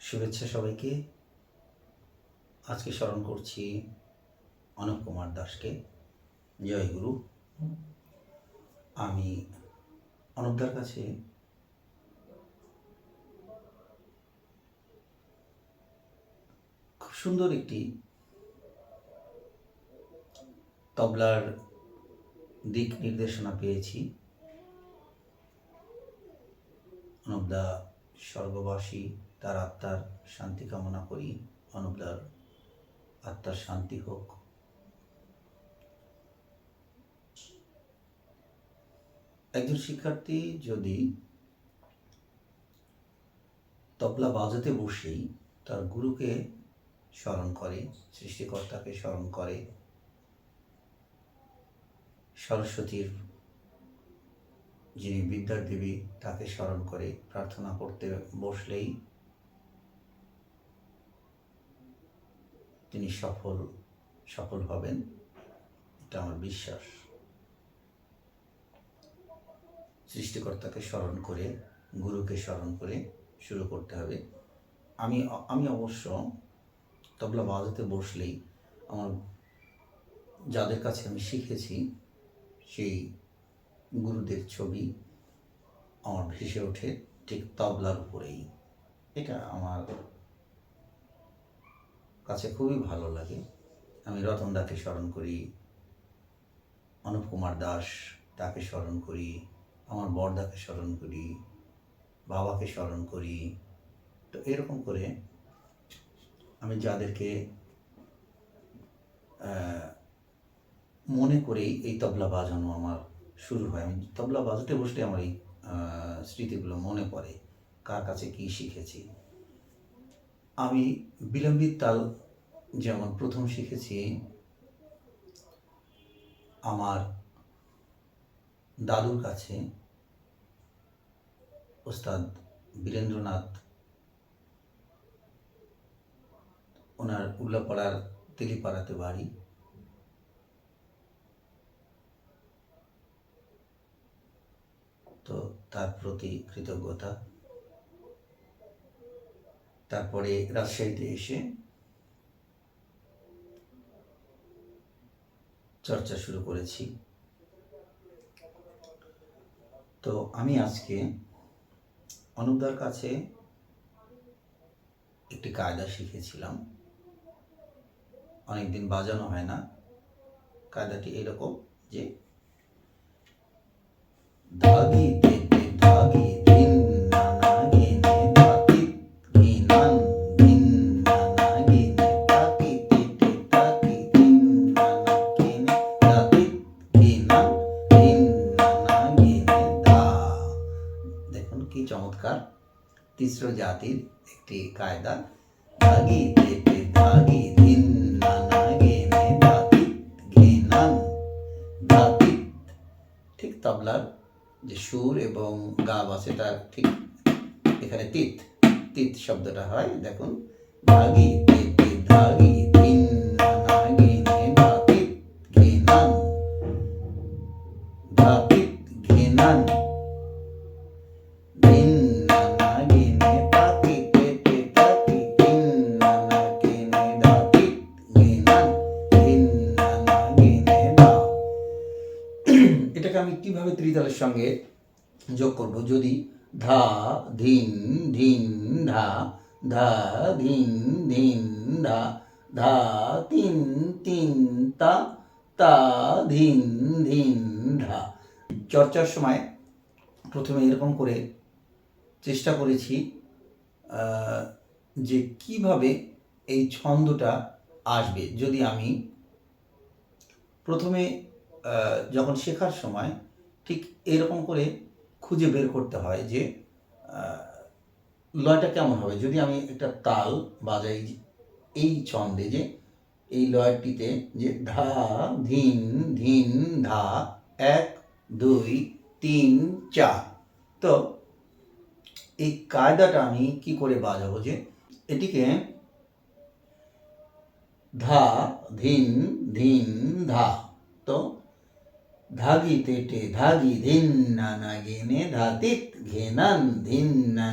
শুভেচ্ছা সবাইকে। আজকে স্মরণ করছি অনুপ কুমার দাসকে। জয় গুরু। আমি অনুপদার কাছে খুব সুন্দর একটি তবলার দিক নির্দেশনা পেয়েছি। অনুপদা স্বর্গবাসী, তার আত্মার শান্তি কামনা করি। অনুপদার আত্মার শান্তি হোক। একজন শিক্ষার্থী যদি তবলা বাজাতে বসেই তার গুরুকে স্মরণ করে, সৃষ্টিকর্তাকে স্মরণ করে, সরস্বতীর যিনি বিদ্যার দেবী তাকে স্মরণ করে প্রার্থনা করতে বসলেই তিনি সফল হবেন, এটা আমার বিশ্বাস। সৃষ্টিকর্তাকে স্মরণ করে, গুরুকে স্মরণ করে শুরু করতে হবে। আমি অবশ্য তবলা বাজাতে বসলেই আমার যাদের কাছে আমি শিখেছি সেই গুরুদের ছবি আমার ভেসে ওঠে ঠিক তবলার উপরেই। এটা আমার কাছে খুবই ভালো লাগে। আমি রতনদাকে স্মরণ করি, অনুপ কুমার দাস তাকে স্মরণ করি, আমার বড়দাকে স্মরণ করি, বাবাকে স্মরণ করি। তো এরকম করে আমি যাদেরকে মনে করেই এই তবলা বাজানো আমার শুরু হয়। আমি তবলা বাজাতে বসলে আমার এই স্মৃতিগুলো মনে পড়ে, কার কাছে কী শিখেছি। আমি বিলম্বিত তাল যেমন প্রথম শিখেছি আমার দাদুর কাছে, ওস্তাদ বীরেন্দ্রনাথ, ওনার উল্লাপাড়ার তেলিপাড়াতে বাড়ি। তো তার প্রতি কৃতজ্ঞতা। তারপরে রাজশাহীতে এসে চর্চা শুরু করেছি। তো আমি আজকে অনুপদার কাছে একটি কায়দা শিখেছিলাম, অনেকদিন বাজানো হয় না। কায়দাটি এরকম যে ধাগি দেতে ধাগি দিন নানা গেনে ধাতি গিনান দিন নানা গেনে তাকি তেতে তাকি দিন নানা গেনে ধাতি গিনান দিন নানা গেনে ধা। দেখুন কি চমৎকার তিস্র জাতির একটি কায়দা। ধাগি দেতে ধাগি দিন নানা গেনে ধাতি গিনান ধাতি। ঠিক তবলার যে সুর এবং গাব আছে তার ঠিক এখানে তিত শব্দটা হয়। দেখুন ধাগি তেতে ধাগি দিন নানা গেনে ধাতি ঘেনান ধাতি ঘেনান দিন নানা গেনে তাতি তেতে তাতি দিন নানা গেনে ধাতি ঘেনান দিন নানা গেনে ধা। এটাকে আমি কিভাবে ত্রিতালের সঙ্গে যোগ করব? যদি ধা ধিন ধিন ধা, ধা ধিন ধিন ধা, ধা তিন তিন তা, তা ধিন ধিন ধা। চর্চার সময় প্রথমে এরকম করে চেষ্টা করেছি যে কিভাবে এই ছন্দটা আসবে। যদি আমি প্রথমে যখন শেখার সময় ঠিক এরকম করে খুঁজে বের করতে হয় যে লয়টা কেমন হবে। যদি আমি একটা তাল বাজাই এই ছন্দে, যে এই লয়টিতে যে ধা ধিন ধিন ধা 1 2 3 4, তো এই কায়দাটা আমি কি করে বাজাবো? যে এটিকে ধা ধিন ধিন ধা, তো ধাগি তেটে ধাগি ধিন নানা গেনে ধাতিত ঘেনান ধিন নানা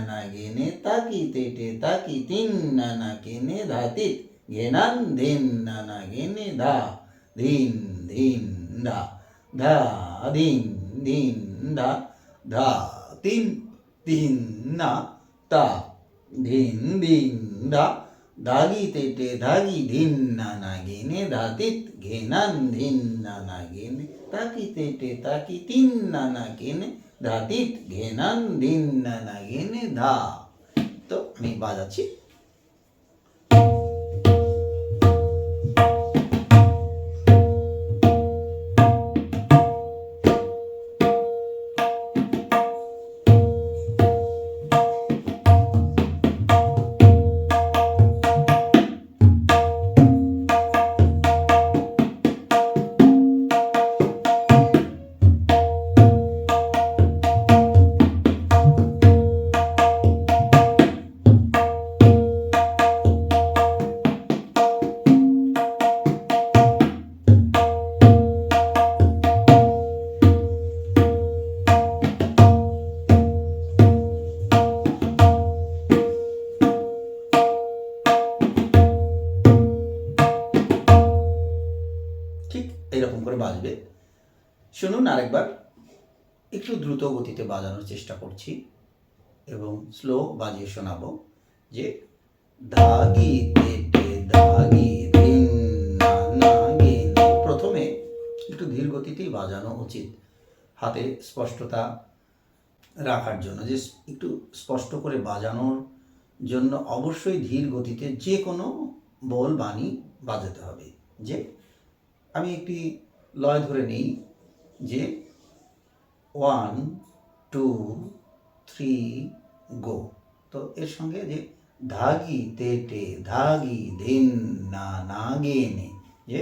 ताकी तेटे ताकी तीन नाना केने धातित घेनान धीन नाना गेने धा धीन धीन धा धा धीन धीन धा धा तीन तीन ना ता धीन धीन धा धागी तेटे धागी धीन नाना गेने धातित घेनान धीन नाना गेने ताकी तेटे ताकी तीन नाना गेने धातित घेनान धीन नाना गेने धा। तो আমি বাজাচ্ছি। ঠিক এরকম করে বাজবে। শুনুন আরেকবার, একটু দ্রুত গতিতে বাজানোর চেষ্টা করছি এবং স্লো বাজিয়ে শোনাবো যে ধাগি তেটে ধাগি ধিন নানা গেনে। প্রথমে একটু ধীর গতিতেই বাজানো উচিত, হাতে স্পষ্টতা রাখার জন্য। যে একটু স্পষ্ট করে বাজানোর জন্য অবশ্যই ধীর গতিতে যে কোনো বোল বাণী বাজাতে হবে। যে আমি একটি লয় ধরে নিই যে 1 2 3 গো। তো এর সঙ্গে যে ধাগি তেটে ধাগি ধিন নানা গেনে, যে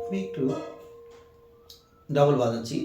আমি একটু ডাবল বাজাচ্ছি।